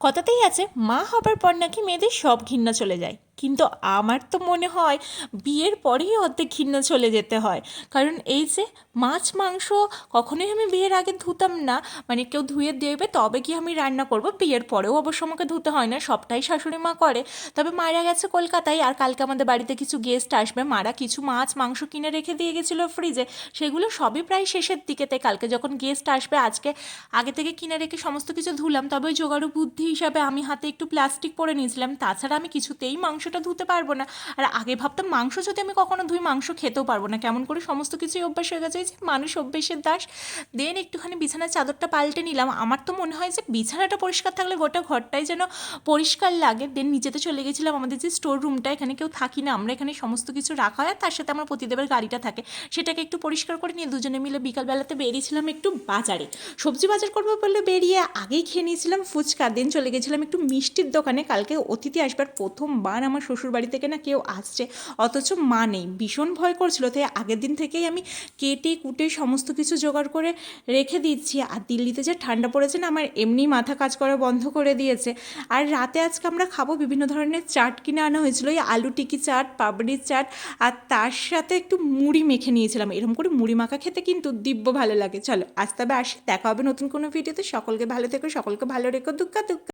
কথাতেই আছে মা হবার পর নাকি মেয়েদের সব ঘৃণা চলে যায়, কিন্তু আমার তো মনে হয় বিয়ের পরেই অর্ধেক ঘৃণা চলে যেতে হয়। কারণ এই যে মাছ মাংস কখনোই আমি বিয়ের আগে ধুতাম না, মানে কেউ ধুয়ে দেবে তবে কি আমি রান্না করব, বিয়ের পরেও অবশ্য আমাকে ধুতে হয় না, সবটাই শাশুড়ি মা করে। তবে মারা গেছে কলকাতায়, আর কালকে আমাদের বাড়িতে কিছু গেস্ট আসবে, মারা কিছু মাছ মাংস কিনে রেখে দিয়ে গেছিলো ফ্রিজে, সেগুলো সবই প্রায় শেষের দিকে, তাই কালকে যখন গেস্ট আসবে আজকে আগে থেকে কিনে রেখে সমস্ত কিছু ধুলাম। তবে ওই জোগাড়ু বুদ্ধি হিসাবে আমি হাতে একটু প্লাস্টিক পরে নিয়েছিলাম, তাছাড়া আমি কিছুতেই মাংসটা ধুতে পারবো না। আর আগে ভাবতাম মাংস যদি আমি কখনো ধুই মাংস খেতেও পারবো না, কেমন করে সমস্ত কিছুই অভ্যাস হয়ে গেছে, এই যে মানুষ অভ্যেসের দাস। দেন একটুখানি বিছানার চাদরটা পাল্টে নিলাম, আমার তো মনে হয় যে বিছানাটা পরিষ্কার থাকলে গোটা ঘরটাই যেন পরিষ্কার লাগে। দেন নিচেতে চলে গেছিলাম, আমাদের যে স্টোর রুমটা, এখানে কেউ থাকি না আমরা, এখানে সমস্ত কিছু রাখা হয়, তার সাথে আমার প্রতিদেবের গাড়িটা থাকে, সেটাকে একটু পরিষ্কার করে নিয়ে দুজনে মিলে বিকালবেলাতে বেরিয়েছিলাম একটু বাজারে। সবজি বাজার করবো বলে বেরিয়ে আগেই খেয়ে নিয়েছিলাম ফুচকা, দেন চলে গেছিলাম একটু মিষ্টির দোকানে। কালকে অতিথি আসবার, প্রথমবার আমার শ্বশুর বাড়ি থেকে না কেউ আসছে, অথচ মা নেই, ভীষণ ভয় করছিল, তাই আগের দিন থেকেই আমি কেটে কুটে সমস্ত কিছু জোগাড় করে রেখে দিচ্ছি। আর দিল্লিতে যে ঠান্ডা পড়েছে না, আমার এমনি মাথা কাজ করা বন্ধ করে দিয়েছে। আর রাতে আজকে আমরা খাবো বিভিন্ন ধরনের চাট কিনে আনা হয়েছিল, ওই আলু টিকি চাট, পাপড়ির চাট, আর তার সাথে একটু মুড়ি মেখে নিয়েছিলাম। এরকম করে মুড়ি মাখা খেতে কিন্তু দিব্য ভালো লাগে। চলো আজ তবে আসি, দেখা হবে নতুন কোনো ভিডিওতে। সকলকে ভালো থেকো, সকলকে ভালো রেখো, দুক্কা দুক্কা।